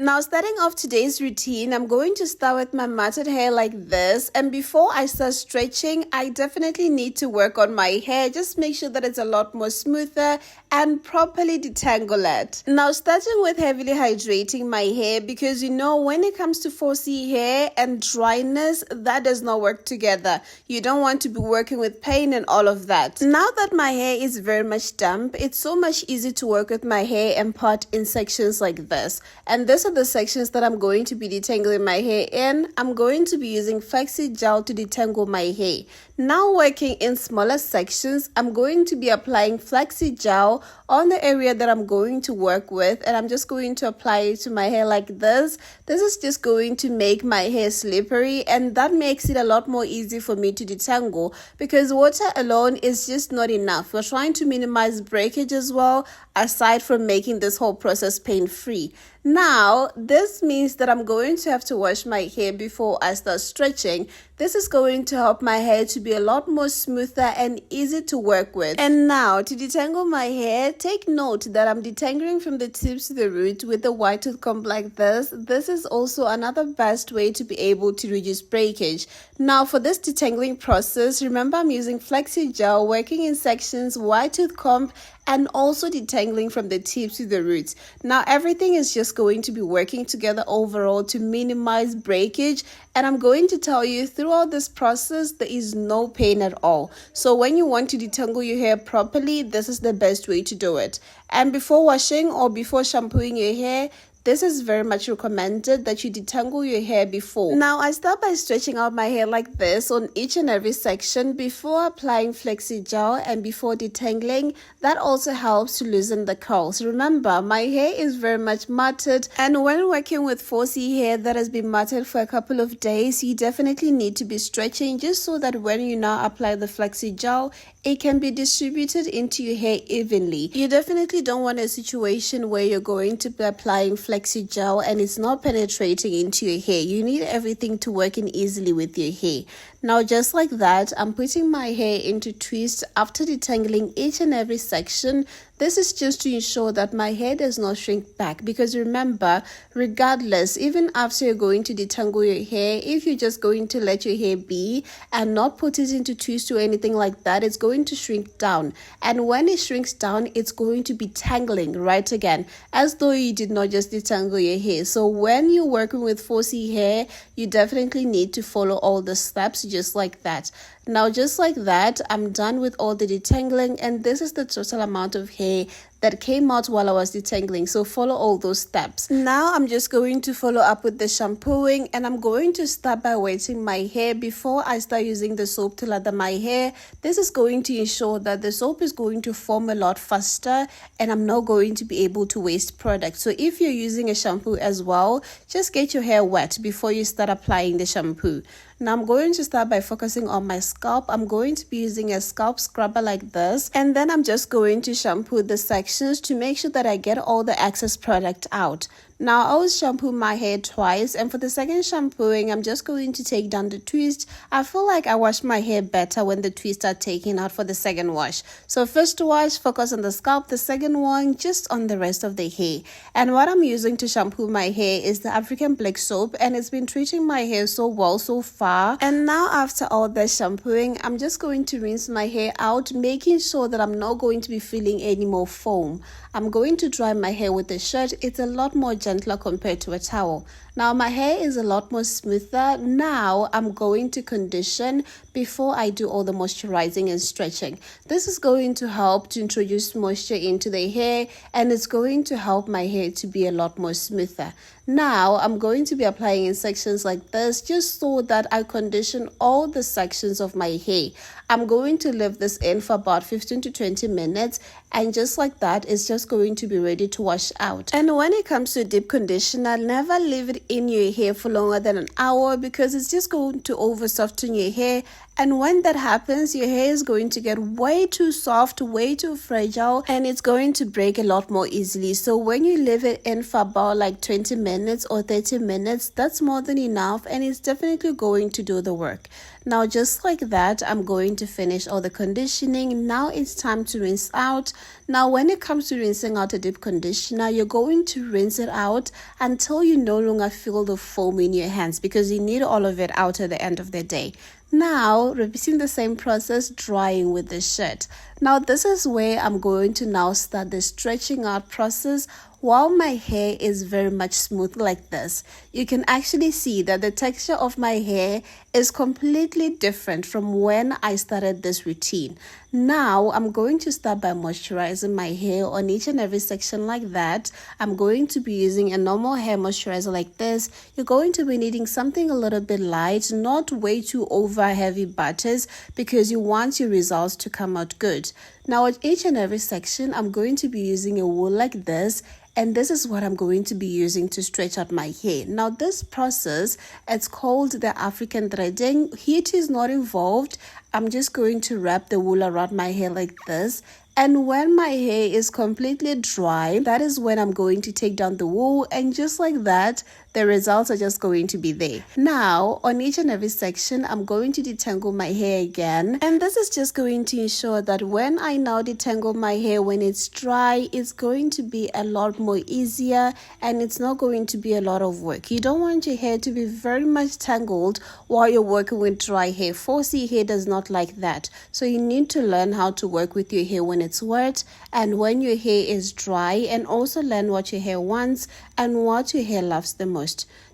Now, starting off today's routine, I'm going to start with my matted hair like this. And before I start stretching, I definitely need to work on my hair. Just make sure that it's a lot more smoother and properly detangle it. Now, starting with heavily hydrating my hair, because when it comes to 4C hair and dryness, that does not work together. You don't want to be working with pain and all of that. Now that my hair is very much damp, it's so much easier to work with my hair and part in sections like this. And these are the sections that I'm going to be detangling my hair in. I'm going to be using flexi gel to detangle my hair. Now, working in smaller sections, I'm going to be applying flexi gel on the area that I'm going to work with, and I'm just going to apply it to my hair like this. This is just going to make my hair slippery, and that makes it a lot more easy for me to detangle, because water alone is just not enough. We're trying to minimize breakage as well, aside from making this whole process pain-free. Now, this means that I'm going to have to wash my hair before I start stretching. This is going to help my hair to be a lot more smoother and easy to work with. And now, to detangle my hair, take note that I'm detangling from the tips to the root with a wide tooth comb like this. This is also another best way to be able to reduce breakage. Now, for this detangling process, remember I'm using flexi gel, working in sections, wide tooth comb, and also detangling from the tips to the roots. Now, everything is just going to be working together overall to minimize breakage. And I'm going to tell you, throughout this process, there is no pain at all. So when you want to detangle your hair properly, this is the best way to do it. And before washing or before shampooing your hair, this is very much recommended that you detangle your hair before. Now, I start by stretching out my hair like this on each and every section before applying flexi gel and before detangling. That also helps to loosen the curls. Remember, my hair is very much matted, and when working with 4C hair that has been matted for a couple of days, you definitely need to be stretching just so that when you now apply the flexi gel, it can be distributed into your hair evenly. You definitely don't want a situation where you're going to be applying flexi gel and it's not penetrating into your hair. You need everything to work in easily with your hair. Now, just like that, I'm putting my hair into twists after detangling each and every section. This is just to ensure that my hair does not shrink back, because remember, regardless, even after you're going to detangle your hair, if you're just going to let your hair be and not put it into twists or anything like that, it's going to shrink down. And when it shrinks down, it's going to be tangling right again, as though you did not just detangle your hair. So when you're working with 4C hair, you definitely need to follow all the steps just like that. Now, just like that, I'm done with all the detangling, and this is the total amount of hair that came out while I was detangling. So follow all those steps. Now I'm just going to follow up with the shampooing, and I'm going to start by wetting my hair before I start using the soap to lather my hair. This is going to ensure that the soap is going to form a lot faster, and I'm not going to be able to waste product. So if you're using a shampoo as well, just get your hair wet before you start applying the shampoo. Now I'm going to start by focusing on my scalp. I'm going to be using a scalp scrubber like this, and then I'm just going to shampoo the sections to make sure that I get all the excess product out. Now, I always shampoo my hair twice, and for the second shampooing, I'm just going to take down the twist. I feel like I wash my hair better when the twists are taken out for the second wash. So first wash, focus on the scalp. The second one, just on the rest of the hair. And what I'm using to shampoo my hair is the African Black soap, and it's been treating my hair so well so far. And now, after all the shampooing, I'm just going to rinse my hair out, making sure that I'm not going to be feeling any more foam. I'm going to dry my hair with a shirt. It's a lot more gentler compared to a towel. Now my hair is a lot more smoother. Now I'm going to condition before I do all the moisturizing and stretching. This is going to help to introduce moisture into the hair, and it's going to help my hair to be a lot more smoother. Now I'm going to be applying in sections like this, just so that I condition all the sections of my hair. I'm going to leave this in for about 15 to 20 minutes, and just like that, it's just going to be ready to wash out. And when it comes to deep conditioner, never leave it in your hair for longer than an hour, because it's just going to over soften your hair. And when that happens, your hair is going to get way too soft, way too fragile, and it's going to break a lot more easily. So when you leave it in for about like 20 minutes or 30 minutes, that's more than enough, and it's definitely going to do the work. Now just like that, I'm going to finish all the conditioning. Now it's time to rinse out. Now when it comes to rinsing out a deep conditioner, you're going to rinse it out until you no longer feel the foam in your hands, because you need all of it out at the end of the day. Now, repeating the same process, drying with the shirt. Now, this is where I'm going to now start the stretching out process. While my hair is very much smooth like this, you can actually see that the texture of my hair is completely different from when I started this routine. Now, I'm going to start by moisturizing my hair on each and every section like that. I'm going to be using a normal hair moisturizer like this. You're going to be needing something a little bit light, not way too over heavy butters, because you want your results to come out good. Now, at each and every section, I'm going to be using a wool like this. And this is what I'm going to be using to stretch out my hair. Now, this process, it's called the African threading. Heat is not involved. I'm just going to wrap the wool around my hair like this. And when my hair is completely dry, that is when I'm going to take down the wool, and just like that, the results are just going to be there. Now, on each and every section, I'm going to detangle my hair again. And this is just going to ensure that when I now detangle my hair, when it's dry, it's going to be a lot more easier, and it's not going to be a lot of work. You don't want your hair to be very much tangled while you're working with dry hair. 4C hair does not like that. So you need to learn how to work with your hair when it's wet and when your hair is dry, and also learn what your hair wants and what your hair loves the most.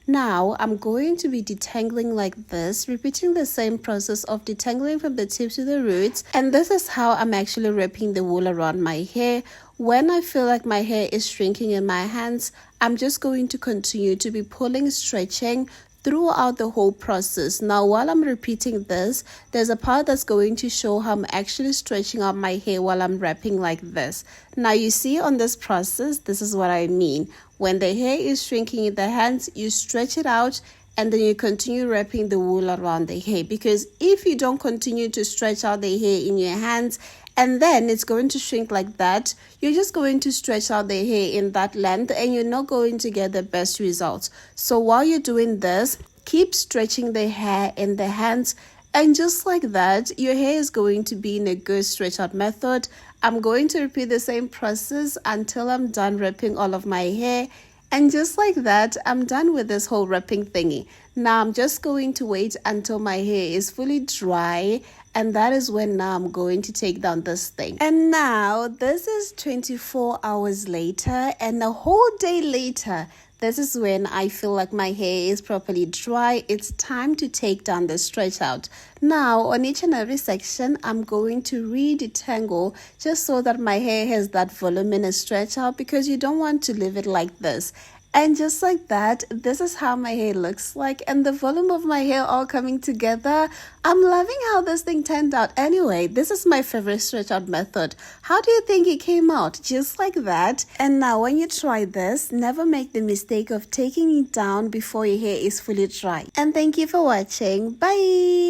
Now, I'm going to be detangling like this, repeating the same process of detangling from the tips to the roots. And this is how I'm actually wrapping the wool around my hair. When I feel like my hair is shrinking in my hands, I'm just going to continue to be pulling, stretching throughout the whole process. Now, while I'm repeating this, there's a part that's going to show how I'm actually stretching out my hair while I'm wrapping like this. Now, you see on this process, this is what I mean. When the hair is shrinking in the hands, you stretch it out, and then you continue wrapping the wool around the hair. Because if you don't continue to stretch out the hair in your hands, and then it's going to shrink like that, you're just going to stretch out the hair in that length, and you're not going to get the best results. So while you're doing this, keep stretching the hair in the hands, and just like that, your hair is going to be in a good stretch out method. I'm going to repeat the same process until I'm done wrapping all of my hair. And just like that, I'm done with this whole wrapping thingy. Now, I'm just going to wait until my hair is fully dry. And that is when now I'm going to take down this thing. And now, this is 24 hours later, and a whole day later. This is when I feel like my hair is properly dry. It's time to take down the stretch out. Now, on each and every section, I'm going to re-detangle just so that my hair has that voluminous stretch out, because you don't want to leave it like this. And just like that, this is how my hair looks like, and the volume of my hair all coming together. I'm loving how this thing turned out. Anyway, this is my favorite stretch out method. How do you think it came out? Just like that. And now when you try this, never make the mistake of taking it down before your hair is fully dry. And thank you for watching. Bye!